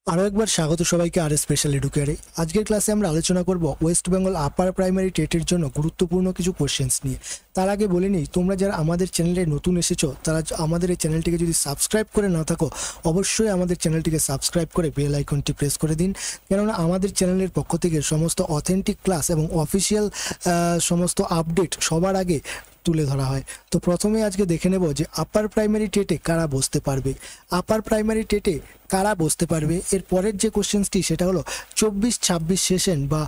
আরও একবার স্বাগত সবাইকে আর স্পেশাল এডুকেয়ারে। আজকের ক্লাসে আমরা আলোচনা করব ওয়েস্ট বেঙ্গল আপার প্রাইমারি টেটের জন্য গুরুত্বপূর্ণ কিছু কোশ্চেন্স নিয়ে। তার আগে বলে নিই, তোমরা যারা আমাদের চ্যানেলে নতুন এসেছো তারা আমাদের এই চ্যানেলটিকে যদি সাবস্ক্রাইব করে না থাকো, অবশ্যই আমাদের চ্যানেলটিকে সাবস্ক্রাইব করে বেল আইকনটি প্রেস করে দিন, কেননা আমাদের চ্যানেলের পক্ষ থেকে সমস্ত অথেন্টিক ক্লাস এবং অফিসিয়াল সমস্ত আপডেট সবার আগে তুলে ধরা হয়। তো প্রথমে আজকে দেখে নেব যে আপার প্রাইমারি টেটে কারা বসতে পারবে। আপার প্রাইমারি টেটে কারা বসতে পারবে এর পরের যে কোশ্চেন্সটি সেটা হলো 24-26 সেশন বা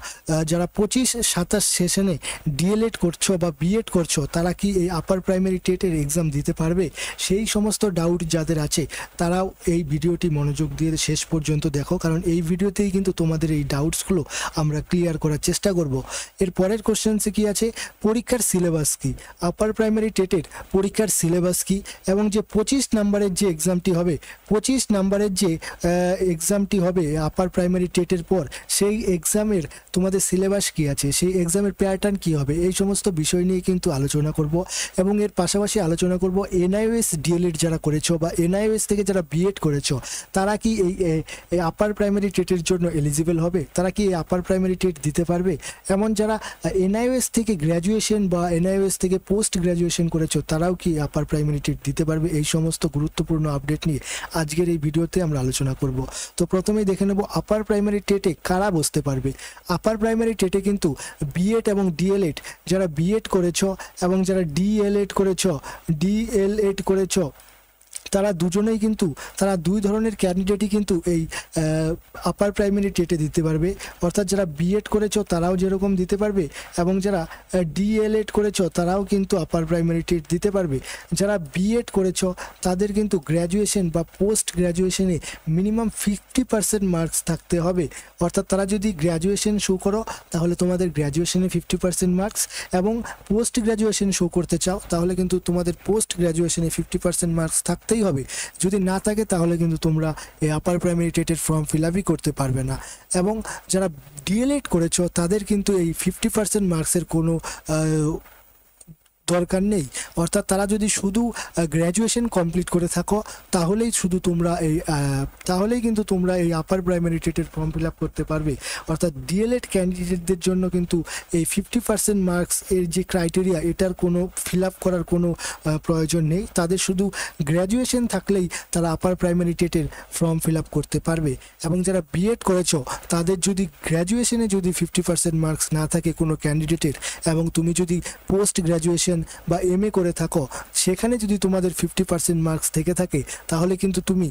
যারা 25-27 সেশনে ডিএলএড করছো বা বিএড করছো তারা কি এই আপার প্রাইমারি টেটের এক্সাম দিতে পারবে? সেই সমস্ত ডাউট যাদের আছে তারাও এই ভিডিওটি মনোযোগ দিয়ে শেষ পর্যন্ত দেখো, কারণ এই ভিডিওতেই কিন্তু তোমাদের এই ডাউটসগুলো আমরা ক্লিয়ার করার চেষ্টা করব। এর পরের কোশ্চেন্সে কি আছে, পরীক্ষার সিলেবাস কি, আপার প্রাইমারি টেটের পরীক্ষার সিলেবাস কি, এবং যে 25 নাম্বারের যে এক্সামটি হবে, 25 নাম্বারের যে এক্সামটি হবে আপার প্রাইমারি টেটের পর, সেই এক্সামের তোমাদের সিলেবাস কি আছে, সেই এক্সামের প্যাটার্ন কি হবে, এই সমস্ত বিষয় নিয়ে কিন্তু আলোচনা করব। এবং এর পাশাপাশি আলোচনা করব এনআইওএস ডিএলএড যারা করেছো বা এনআইওএস থেকে যারা বিএড করেছো তারা কি এই আপার প্রাইমারি টেটের জন্য এলিজিবল হবে, তারা কি এই আপার প্রাইমারি টেট দিতে পারবে। এমন যারা এনআইওএস থেকে গ্র্যাজুয়েশন বা এনআইওএস থেকে পোস্ট গ্র্যাজুয়েশন করেছো তারাও কি আপার প্রাইমারি টেট দিতে পারবে। এই সমস্ত গুরুত্বপূর্ণ আপডেট নিয়ে আজকের এই ভিডিওতে আমরা আলোচনা করব। তো প্রথমেই দেখে নেব আপার প্রাইমারি টেটে কারা বসতে পারবে। আপার প্রাইমারি টেটে কিন্তু বিএড এবং ডিএলএড যারা বিএড করেছো এবং যারা ডিএলএড করেছো তারা দুজনেই কিন্তু দুই ধরনের ক্যান্ডিডেটই কিন্তু এই আপার প্রাইমারি টেটে দিতে পারবে। অর্থাৎ যারা বিএড করেছো তারাও যেরকম দিতে পারবে এবং যারা ডিএলএড করেছো তারাও কিন্তু আপার প্রাইমারি টেট দিতে পারবে। যারা বিএড করেছো তাদের কিন্তু গ্র্যাজুয়েশন বা পোস্ট গ্র্যাজুয়েশনে মিনিমাম 50% মার্কস থাকতে হবে। অর্থাৎ তারা যদি গ্র্যাজুয়েশন শো করো তাহলে তোমাদের গ্র্যাজুয়েশনে 50% মার্কস, এবং পোস্ট গ্র্যাজুয়েশন শো করতে চাও তাহলে কিন্তু তোমাদের পোস্ট গ্র্যাজুয়েশনে 50% মার্কস থাকতেই হবে। যদি না থাকে তাহলে কিন্তু তোমরা এই আপার প্রাইমারি টেটের ফর্ম ফিল আপই করতে পারবে না। এবং যারা ডিএলএড করেছো তাদের কিন্তু এই 50% মার্কসের কোনো দরকার নেই। অর্থাৎ তারা যদি শুধু গ্র্যাজুয়েশন কমপ্লিট করে থাকো তাহলেই কিন্তু তোমরা এই আপার প্রাইমারি টেটের ফর্ম ফিল আপ করতে পারবে। অর্থাৎ ডিএলএড ক্যান্ডিডেটদের জন্য কিন্তু এই 50% মার্কস এর যে ক্রাইটেরিয়া এটার কোনো ফিল আপ করার কোনো প্রয়োজন নেই। তাদের শুধু গ্র্যাজুয়েশন থাকলেই তারা আপার প্রাইমারি টেটের ফর্ম ফিল আপ করতে পারবে। এবং যারা বিএড করেছো তাদের যদি গ্র্যাজুয়েশনে যদি 50% মার্কস না থাকে কোনো ক্যান্ডিডেটের, এবং তুমি যদি পোস্ট গ্র্যাজুয়েশন বা এমএ করে থাকো সেখানে যদি তোমাদের 50% মার্কস থেকে থাকে তাহলে কিন্তু তুমি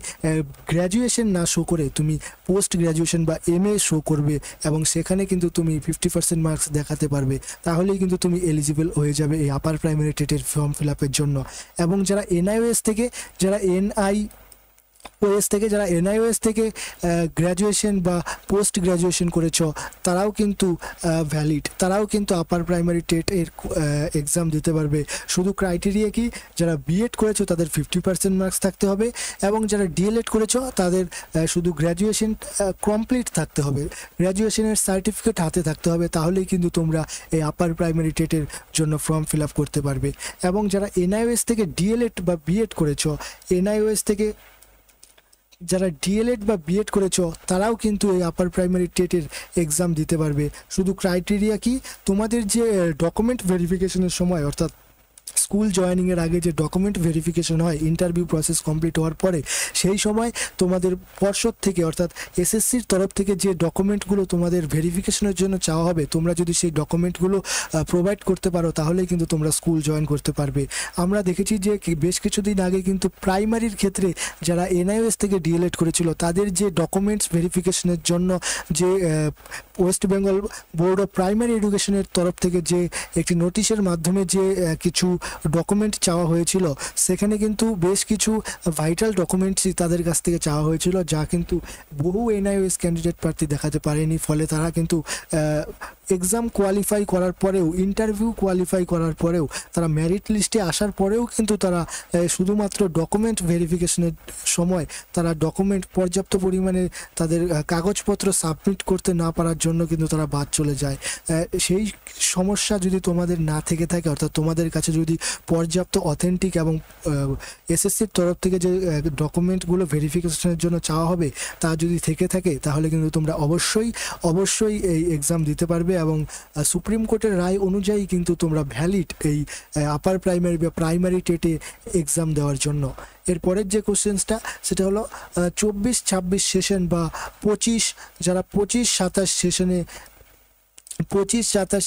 গ্র্যাজুয়েশন না শো করে তুমি পোস্ট গ্র্যাজুয়েশন বা এমএ শো করবে এবং সেখানে কিন্তু তুমি 50% মার্কস দেখাতে পারবে। তাহলেই কিন্তু তুমি এলিজিবল হয়ে যাবে এই আপার প্রাইমারি টেটের ফর্ম ফিল আপের জন্য। এবং যারা এনআইওএস থেকে গ্র্যাজুয়েশন বা পোস্ট গ্র্যাজুয়েশন করেছো তারাও কিন্তু ভ্যালিড, তারাও কিন্তু আপার প্রাইমারি টেট এর এক্সাম দিতে পারবে। শুধু ক্রাইটেরিয়া কি, যারা বিএড করেছো তাদের 50% মার্কস থাকতে হবে, এবং যারা ডিএলএড করেছো তাদের শুধু গ্র্যাজুয়েশন কমপ্লিট থাকতে হবে, গ্র্যাজুয়েশনের সার্টিফিকেট হাতে থাকতে হবে। তাহলেই কিন্তু তোমরা এই আপার প্রাইমারি টেটের জন্য ফর্ম ফিল আপ করতে পারবে। এবং যারা এনআইওএস থেকে ডিএলএড বা বিএড করেছো, যারা ডিএলএড বা বিএড করেছো তারাও কিন্তু এই আপার প্রাইমারি টেটের এক্সাম দিতে পারবে। শুধু ক্রাইটেরিয়া কি, তোমাদের যে ডকুমেন্ট ভেরিফিকেশনের সময়, অর্থাৎ স্কুল জয়েনিংয়ের আগে যে ডকুমেন্ট ভেরিফিকেশন হয় ইন্টারভিউ প্রসেস কমপ্লিট হওয়ার পরে, সেই সময় তোমাদের পর্ষদ থেকে অর্থাৎ এসএসসির তরফ থেকে যে ডকুমেন্টগুলো তোমাদের ভেরিফিকেশনের জন্য চাওয়া হবে, তোমরা যদি সেই ডকুমেন্টগুলো প্রোভাইড করতে পারো তাহলেই কিন্তু তোমরা স্কুল জয়েন করতে পারবে। আমরা দেখেছি যে বেশ কিছুদিন আগে কিন্তু প্রাইমারির ক্ষেত্রে যারা এনআইওএস থেকে ডিএলএড করেছিল তাদের যে ডকুমেন্টস ভেরিফিকেশনের জন্য যে West Bengal board of primary এডুকেশনের তরফ থেকে যে একটি নোটিশের মাধ্যমে যে কিছু ডকুমেন্ট চাওয়া হয়েছিল, সেখানে কিন্তু বেশ কিছু ভাইটাল ডকুমেন্টসই তাদের কাছ থেকে চাওয়া হয়েছিল, যা কিন্তু বহু এনআইওএস ক্যান্ডিডেট প্রার্থী দেখাতে পারেনি। ফলে তারা কিন্তু এক্সাম কোয়ালিফাই করার পরেও, ইন্টারভিউ কোয়ালিফাই করার পরেও, তারা মেরিট লিস্টে আসার পরেও কিন্তু তারা শুধুমাত্র ডকুমেন্ট ভেরিফিকেশনের সময় তারা ডকুমেন্ট পর্যাপ্ত পরিমাণে তাদের কাগজপত্র সাবমিট করতে না পারার জন্য কিন্তু তারা বাদ চলে যায়। সেই সমস্যা যদি তোমাদের না থেকে থাকে, অর্থাৎ তোমাদের কাছে যদি পর্যাপ্ত অথেন্টিক এবং এসএসসির তরফ থেকে যে ডকুমেন্টগুলো ভেরিফিকেশনের জন্য চাওয়া হবে তা যদি থেকে থাকে, তাহলে কিন্তু তোমরা অবশ্যই এই এক্সাম দিতে পারবে এবং সুপ্রিম কোর্টের রায় অনুযায়ী কিন্তু তোমরা ভ্যালিড এই আপার প্রাইমারি বা প্রাইমারি টেটে এক্সাম দেওয়ার জন্য। এরপরের যে কোশ্চেন্সটা সেটা হলো 24-26 সেশন বা 25, যারা 25-27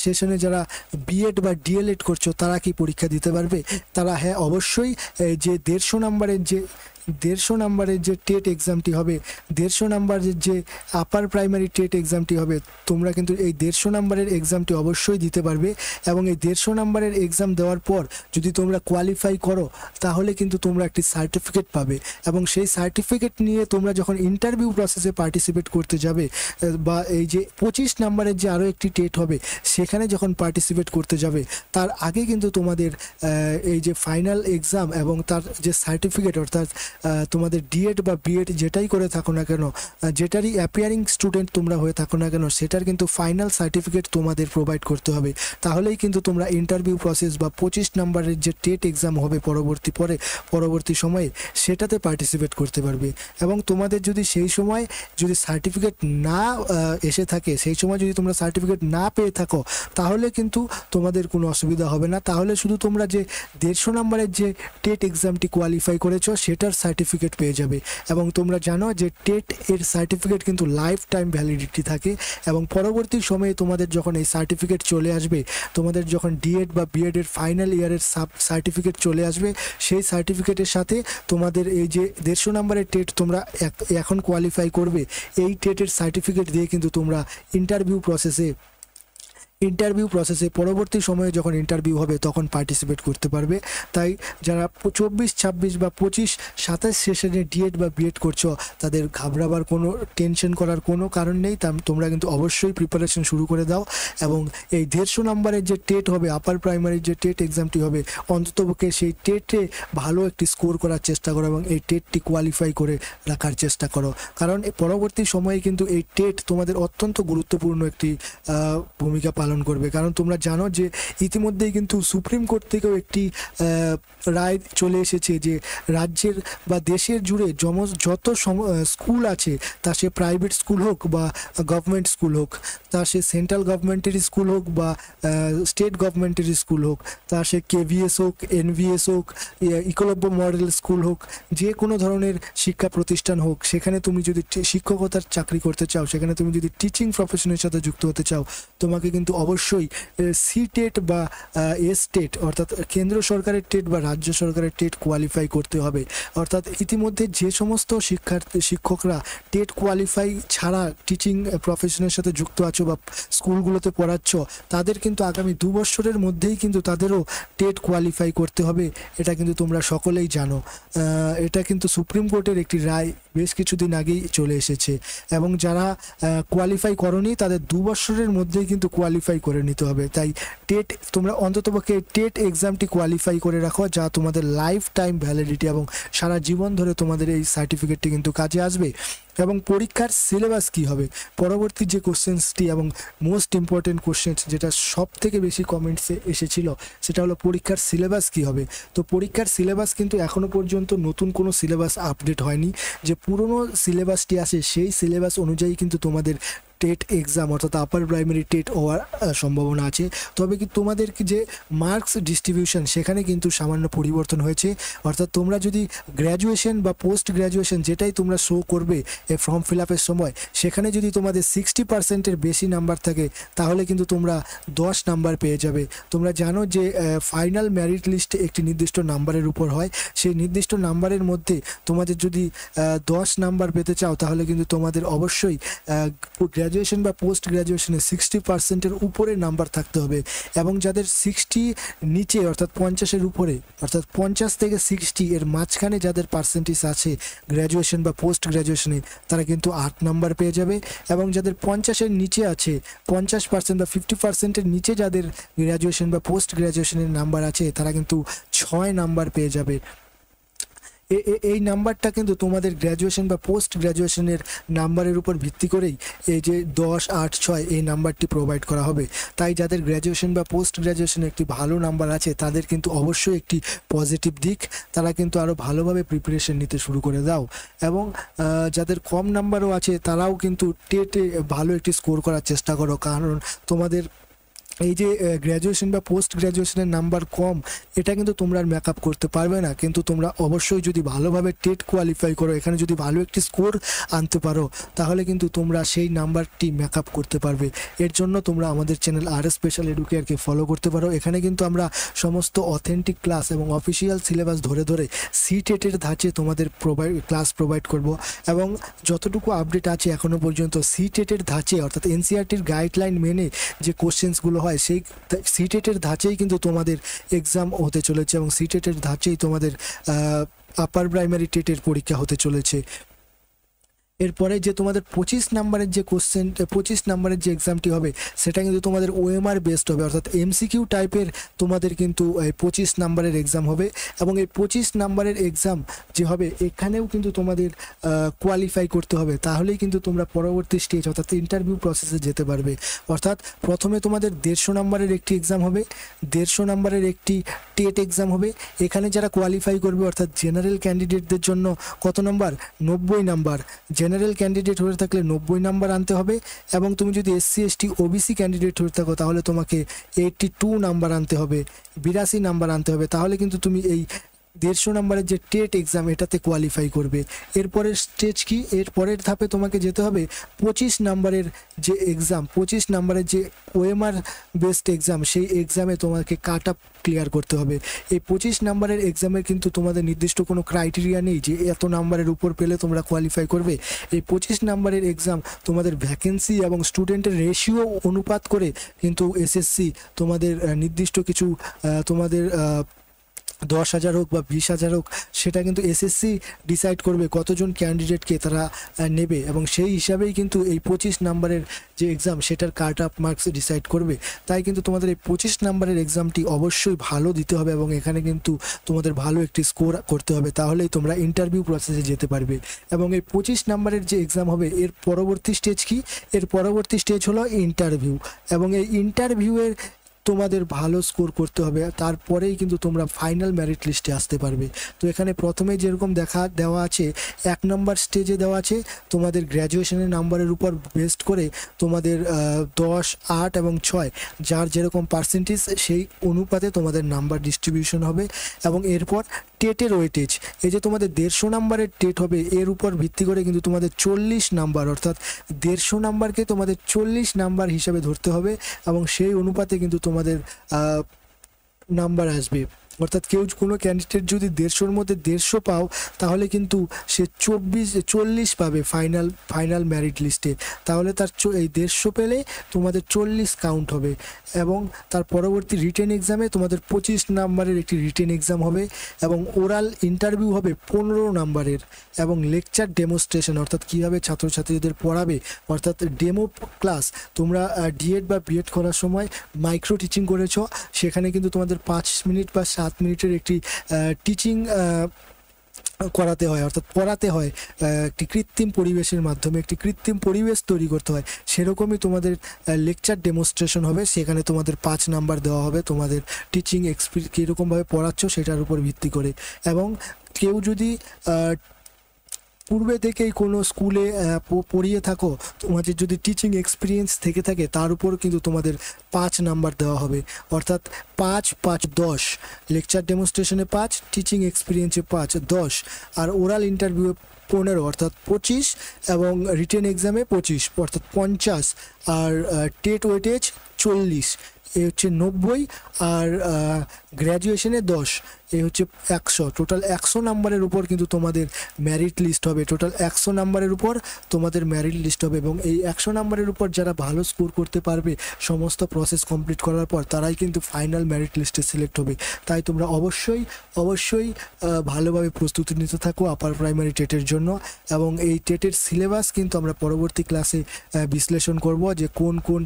সেশনে যারা বিএড বা ডিএলএড করছো তারা কি পরীক্ষা দিতে পারবে? তারা হ্যাঁ অবশ্যই যে 150 নাম্বারের যে টেট এক্সামটি হবে, 150 নাম্বারের যে আপার প্রাইমারি টেট এক্সামটি হবে, তোমরা কিন্তু এই 150 নাম্বারের এক্সামটি অবশ্যই দিতে পারবে। এবং এই 150 নাম্বারের এক্সাম দেওয়ার পর যদি তোমরা কোয়ালিফাই করো তাহলে কিন্তু তোমরা একটি সার্টিফিকেট পাবে এবং সেই সার্টিফিকেট নিয়ে তোমরা যখন ইন্টারভিউ প্রসেসে পার্টিসিপেট করতে যাবে বা এই যে 25 নাম্বারের যে আরও একটি টেট হবে সেখানে যখন পার্টিসিপেট করতে যাবে, তার আগে কিন্তু তোমাদের এই যে ফাইনাল এক্সাম এবং তার যে সার্টিফিকেট, অর্থাৎ তোমাদের ডিএড বা বিএড যেটাই করে থাকো না কেন, যেটারই অ্যাপিয়ারিং স্টুডেন্ট তোমরা হয়ে থাকো না কেন, সেটার কিন্তু ফাইনাল সার্টিফিকেট তোমাদের প্রোভাইড করতে হবে। তাহলেই কিন্তু তোমরা ইন্টারভিউ প্রসেস বা 25 নাম্বারের যে টেট এক্সাম হবে পরবর্তী সময়ে সেটাতে পার্টিসিপেট করতে পারবে। এবং তোমাদের যদি সেই সময় যদি সার্টিফিকেট না এসে থাকে, সেই সময় যদি তোমরা সার্টিফিকেট না পেয়ে থাকো, তাহলে কিন্তু তোমাদের কোনো অসুবিধা হবে না। তাহলে শুধু তোমরা যে 150 নাম্বারের যে টেট এক্সামটি কোয়ালিফাই করেছো সেটার সার্টিফিকেট পেয়ে যাবে। এবং তোমরা জানো যে টেট এর সার্টিফিকেট কিন্তু লাইফ টাইম ভ্যালিডিটি থাকে এবং পরবর্তী সময়ে তোমাদের যখন এই সার্টিফিকেট চলে আসবে, তোমাদের যখন ডিএড বা বিএড এর ফাইনাল ইয়ারের সার্টিফিকেট চলে আসবে, সেই সার্টিফিকেটের সাথে তোমাদের এই যে 150 নাম্বারের টেট তোমরা এখন কোয়ালিফাই করবে, এই টেটের সার্টিফিকেট দিয়ে কিন্তু তোমরা ইন্টারভিউ প্রসেসে পরবর্তী সময়ে যখন ইন্টারভিউ হবে তখন পার্টিসিপেট করতে পারবে। তাই যারা 24-26 বা 25-27 সেশনে ডিএড বা বিএড করছো তাদের ঘাবড়াবার কোনো, টেনশন করার কোনো কারণ নেই। তোমরা কিন্তু অবশ্যই প্রিপারেশন শুরু করে দাও এবং এই 150 নাম্বারের যে টেট হবে, আপার প্রাইমারির যে টেট এক্সামটি হবে, অন্ততপক্ষে সেই টেটে ভালো একটি স্কোর করার চেষ্টা করো এবং এই টেটটি কোয়ালিফাই করে রাখার চেষ্টা করো। কারণ পরবর্তী সময়ে কিন্তু এই টেট তোমাদের অত্যন্ত গুরুত্বপূর্ণ একটি ভূমিকা পালন করবে। কারণ তোমরা জানো যে ইতিমধ্যেই কিন্তু সুপ্রিম কোর্ট থেকেও একটি রায় চলে এসেছে যে রাজ্যের বা দেশের জুড়ে যত স্কুল আছে, তা সে প্রাইভেট স্কুল হোক বা গভর্নমেন্ট স্কুল হোক, তা সে সেন্ট্রাল গভর্নমেন্টের স্কুল হোক বা স্টেট গভর্নমেন্টের স্কুল হোক, তা সে কেভিএস হোক, এনভিএস হোক, একলব্য মডেল স্কুল হোক, যে কোনো ধরনের শিক্ষা প্রতিষ্ঠান হোক, সেখানে তুমি যদি শিক্ষকতার চাকরি করতে চাও, সেখানে তুমি যদি টিচিং প্রফেশনের সাথে যুক্ত হতে চাও, তোমাকে কিন্তু অবশ্যই সি টেট বা এস টেট, অর্থাৎ কেন্দ্র সরকারের টেট বা রাজ্য সরকারের টেট কোয়ালিফাই করতে হবে। অর্থাৎ ইতিমধ্যে যে সমস্ত শিক্ষকরা টেট কোয়ালিফাই ছাড়া টিচিং প্রফেশনের সাথে যুক্ত আছো বা স্কুলগুলোতে পড়াচ্ছ, তাদের কিন্তু আগামী 2 বছরের মধ্যেই কিন্তু তাদেরও টেট কোয়ালিফাই করতে হবে। এটা কিন্তু তোমরা সকলেই জানো। এটা কিন্তু সুপ্রিম কোর্টের একটি রায় বেশ কিছুদিন আগেই চলে এসেছে এবং যারা কোয়ালিফাই করনি তাদের 2 বছরের মধ্যেই কিন্তু কোয়ালিফাই করে নিতে হবে। তাই টেট তোমরা অন্ততপক্ষে টেট এক্সামটি কোয়ালিফাই করে রাখো, যা তোমাদের লাইফ টাইম ভ্যালিডিটি এবং সারা জীবন ধরে তোমাদের এই সার্টিফিকেটটি কিন্তু কাজে আসবে। এবং পরীক্ষার সিলেবাস কী হবে, পরবর্তী যে কোশ্চেন্সটি এবং মোস্ট ইম্পর্টেন্ট কোশ্চেন্স যেটা সব থেকে বেশি কমেন্টসে এসেছিল, সেটা হলো পরীক্ষার সিলেবাস কী হবে। তো পরীক্ষার সিলেবাস কিন্তু এখনও পর্যন্ত নতুন কোনো সিলেবাস আপডেট হয়নি। যে পুরনো সিলেবাসটি আছে সেই সিলেবাস অনুযায়ী কিন্তু তোমাদের টেট এক্সাম অর্থাৎ আপার প্রাইমারি টেট হওয়ার সম্ভাবনা আছে। তবে কি তোমাদের যে মার্কস ডিস্ট্রিবিউশন সেখানে কিন্তু সামান্য পরিবর্তন হয়েছে। অর্থাৎ তোমরা যদি গ্র্যাজুয়েশন বা পোস্ট গ্র্যাজুয়েশন যেটাই তোমরা শো করবে এই ফর্ম ফিল আপের সময়, সেখানে যদি তোমাদের 60%-এর বেশি নাম্বার থাকে তাহলে কিন্তু তোমরা 10 নাম্বার পেয়ে যাবে। তোমরা জানো যে ফাইনাল মেরিট লিস্ট একটি নির্দিষ্ট নাম্বারের উপর হয়, সেই নির্দিষ্ট নাম্বারের মধ্যে তোমাদের যদি 10 নাম্বার পেতে চাও তাহলে কিন্তু তোমাদের অবশ্যই গ্র্যাজুয়েশন বা পোস্ট গ্র্যাজুয়েশনে 60%-এর উপরে নাম্বার থাকতে হবে, এবং যাদের 60 নিচে অর্থাৎ 50-এর উপরে অর্থাৎ 50 থেকে 60 এর মাঝখানে যাদের পার্সেন্টেজ আছে গ্র্যাজুয়েশন বা পোস্ট গ্র্যাজুয়েশনে, তারা কিন্তু 8 নাম্বার পেয়ে যাবে। এবং যাদের 50-এর নিচে আছে, 50% বা 50%-এর নিচে যাদের গ্র্যাজুয়েশন বা পোস্ট গ্র্যাজুয়েশনের নাম্বার আছে, তারা কিন্তু 6 নাম্বার পেয়ে যাবে। এই নাম্বারটা কিন্তু তোমাদের গ্র্যাজুয়েশন বা পোস্ট গ্র্যাজুয়েশনের নাম্বারের উপর ভিত্তি করেই এই যে 10, 8, 6 এই নাম্বারটি প্রোভাইড করা হবে। তাই যাদের গ্র্যাজুয়েশন বা পোস্ট গ্র্যাজুয়েশনে একটি ভালো নাম্বার আছে, তাদের কিন্তু অবশ্যই একটি পজিটিভ দিক, তারা কিন্তু আরও ভালোভাবে প্রিপারেশন নিতে শুরু করে দাও। এবং যাদের কম নাম্বারও আছে, তারাও কিন্তু টেটে ভালো একটি স্কোর করার চেষ্টা করো, কারণ তোমাদের এই যে গ্র্যাজুয়েশন বা পোস্ট গ্র্যাজুয়েশনের নাম্বার কম, এটা কিন্তু তোমরা আর মেকআপ করতে পারবে না। কিন্তু তোমরা অবশ্যই যদি ভালোভাবে টেট কোয়ালিফাই করো, এখানে যদি ভালো একটি স্কোর আনতে পারো, তাহলে কিন্তু তোমরা সেই নাম্বারটি মেকআপ করতে পারবে। এর জন্য তোমরা আমাদের চ্যানেল RS স্পেশাল এডুকেয়ারকে ফলো করতে পারো। এখানে কিন্তু আমরা সমস্ত অথেন্টিক ক্লাস এবং অফিসিয়াল সিলেবাস ধরে ধরে সিটেটের ধাঁচে তোমাদের ক্লাস প্রোভাইড করব। এবং যতটুকু আপডেট আছে এখনও পর্যন্ত সিটেটের ধাঁচে অর্থাৎ NCERTর গাইডলাইন মেনে যে কোশ্চেন্সগুলো হয়, সেই সিটেটের ধাঁচেই কিন্তু তোমাদের এক্সাম হতে চলেছে, এবং সিটেটের ধাঁচেই তোমাদের আপার প্রাইমারি টেটের পরীক্ষা হতে চলেছে। এরপরে যে তোমাদের 25 নাম্বারের যে কোশ্চেন, 25 নাম্বারের যে এক্সামটি হবে, সেটা কিন্তু তোমাদের OMR বেসড হবে, অর্থাৎ MCQ টাইপের তোমাদের কিন্তু 25 নাম্বারের এক্সাম হবে। এবং এই 25 নাম্বারের এক্সাম যে হবে, এখানেও কিন্তু তোমাদের কোয়ালিফাই করতে হবে, তাহলেই কিন্তু তোমরা পরবর্তী স্টেজ অর্থাৎ ইন্টারভিউ প্রসেসে যেতে পারবে। অর্থাৎ প্রথমে তোমাদের 150 নাম্বারের একটি এক্সাম হবে, 150 নাম্বারের একটি টেট এক্সাম হবে। এখানে যারা কোয়ালিফাই করবে অর্থাৎ জেনারেল ক্যান্ডিডেটদের জন্য কত নাম্বার? 90 নাম্বার। জেনারেল ক্যান্ডিডেট হয়ে থাকলে 90 নাম্বার আনতে হবে, এবং তুমি যদি SC ST OBC ক্যান্ডিডেট হয়ে থাকো, তাহলে তোমাকে 82 নাম্বার আনতে হবে, 82 নাম্বার আনতে হবে। তাহলে কিন্তু তুমি এই 150 নাম্বারের যে টেট এক্সাম, এটাতে কোয়ালিফাই করবে। এরপরের স্টেজ কি? এর পরের ধাপে তোমাকে যেতে হবে 25 নাম্বারের যে এক্সাম, 25 নাম্বারের যে OMR বেসড এক্সাম, সেই এক্সামে তোমাকে কাট আপ ক্লিয়ার করতে হবে। এই 25 নাম্বারের এক্সামের কিন্তু তোমাদের নির্দিষ্ট কোনো ক্রাইটেরিয়া নেই যে এত নাম্বারের উপর পেলে তোমরা কোয়ালিফাই করবে। এই 25 নাম্বারের এক্সাম তোমাদের ভ্যাকেন্সি এবং স্টুডেন্টের রেশিও অনুপাত করে কিন্তু SSC তোমাদের নির্দিষ্ট কিছু তোমাদের 10,000 হোক বা 20,000 হোক, সেটা কিন্তু SSC ডিসাইড করবে কতজন ক্যান্ডিডেটকে তারা নেবে, এবং সেই হিসাবেই কিন্তু এই 25 নাম্বারের যে এক্সাম, সেটার কাট আপ মার্কস ডিসাইড করবে। তাই কিন্তু তোমাদের এই 25 নাম্বারের এক্সামটি অবশ্যই ভালো দিতে হবে, এবং এখানে কিন্তু তোমাদের ভালো একটি স্কোর করতে হবে, তাহলেই তোমরা ইন্টারভিউ প্রসেসে যেতে পারবে। এবং এই 25 নাম্বারের যে এক্সাম হবে, এর পরবর্তী স্টেজ কি? এর পরবর্তী স্টেজ হলো ইন্টারভিউ, এবং এই ইন্টারভিউয়ের তোমাদের ভালো স্কোর করতে হবে, তারপরেই কিন্তু তোমরা ফাইনাল মেরিট লিস্টে আসতে পারবে। তো এখানে প্রথমে যেরকম দেওয়া আছে, 1 নম্বর স্টেজে দেওয়া আছে তোমাদের গ্র্যাজুয়েশনের নাম্বারের উপর বেসড করে তোমাদের 10, 8 এবং 6 যার যেরকম পার্সেন্টেজ, সেই অনুপাতে তোমাদের নাম্বার ডিস্ট্রিবিউশন হবে। এবং এরপর টেটের ওয়েটেজ, এই যে তোমাদের 150 নাম্বারের টেট হবে, এর উপর ভিত্তি করে কিন্তু তোমাদের 40 নাম্বার অর্থাৎ 150 নাম্বারকে তোমাদের 40 নাম্বার হিসাবে ধরতে হবে, এবং সেই অনুপাতে কিন্তু তোমাদের নাম্বার আসবে। অর্থাৎ কোনো ক্যান্ডিডেট যদি 150-র মধ্যে 150 পাও, তাহলে কিন্তু সে 40 পাবে ফাইনাল মেরিট লিস্টে। তাহলে তার এই 150 পেলে তোমাদের 40 কাউন্ট হবে। এবং তার পরবর্তী রিটেন এক্সামে তোমাদের 25 নাম্বারের একটি রিটেন এক্সাম হবে, এবং ওরাল ইন্টারভিউ হবে 15 নাম্বারের, এবং লেকচার ডেমোস্ট্রেশন অর্থাৎ কীভাবে ছাত্রছাত্রীদের পড়াবে, অর্থাৎ ডেমো ক্লাস। তোমরা ডিএড বা বিএড করার সময় মাইক্রো টিচিং করেছো, সেখানে কিন্তু তোমাদের 5 মিনিট বা 7 মিনিটের একটি টিচিং করাতে হয়, অর্থাৎ পড়াতে হয়, একটি কৃত্রিম পরিবেশের মাধ্যমে একটি কৃত্রিম পরিবেশ তৈরি করতে হয়। সেরকমই তোমাদের লেকচার ডেমোস্ট্রেশন হবে, সেখানে তোমাদের 5 নাম্বার দেওয়া হবে তোমাদের টিচিং কীরকমভাবে পড়াচ্ছ সেটার উপর ভিত্তি করে। এবং কেউ যদি পূর্বে থেকেই কোনো স্কুলে পড়িয়ে থাকো, তোমাদের যদি টিচিং এক্সপিরিয়েন্স থেকে থাকে, তার উপর কিন্তু তোমাদের 5 নাম্বার দেওয়া হবে, অর্থাৎ 5, 5, 10। লেকচার ডেমনস্ট্রেশনে 5, টিচিং এক্সপিরিয়েন্সে 5, 10, আর ওরাল ইন্টারভিউ 15 অর্থাৎ 25, এবং রিটেন এক্সামে 25 অর্থাৎ 50, আর টেট ওয়েটেজ 40। এ হচ্ছে 90, আর গ্র্যাজুয়েশনে 10, এ হচ্ছে 100। টোটাল 100 নাম্বারের উপর কিন্তু তোমাদের মেরিট লিস্ট হবে, টোটাল 100 নাম্বারের উপর তোমাদের মেরিট লিস্ট হবে। এবং এই 100 নাম্বারের উপর যারা ভালো স্কোর করতে পারবে সমস্ত প্রসেস কমপ্লিট করার পর, তারাই কিন্তু ফাইনাল মেরিট লিস্টে সিলেক্ট হবে। তাই তোমরা অবশ্যই ভালোভাবে প্রস্তুতি নিতে থাকো আপার প্রাইমারি টেটের জন্য। এবং এই টেটের সিলেবাস কিন্তু আমরা পরবর্তী ক্লাসে বিশ্লেষণ করব, যে কোন কোন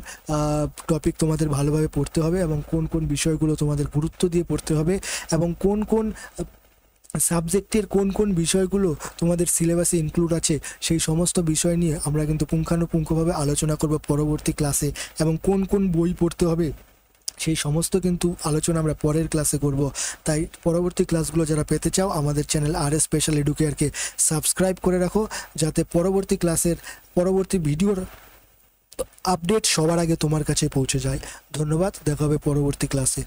টপিক তোমাদের ভালোভাবে পড়তে হবে এবং কোন কোন বিষয়গুলো তোমাদের গুরুত্ব দিয়ে পড়তে হবে, এবং কোন কোন সাবজেক্টের কোন কোন বিষয়গুলো তোমাদের সিলেবাসে ইনক্লুড আছে, সেই সমস্ত বিষয় নিয়ে আমরা কিন্তু পুঙ্খানুপুঙ্খভাবে আলোচনা করব পরবর্তী ক্লাসে। এবং কোন কোন বই পড়তে হবে সেই সমস্ত কিন্তু আলোচনা আমরা পরের ক্লাসে করব। তাই পরবর্তী ক্লাসগুলো যারা পেতে চাও, আমাদের চ্যানেল RS স্পেশাল এডুকেয়ারকে সাবস্ক্রাইব করে রাখো, যাতে পরবর্তী ক্লাসের পরবর্তী ভিডিওর আপডেট সবার আগে তোমার কাছে পৌঁছে যায়। ধন্যবাদ, দেখা হবে পরবর্তী ক্লাসে।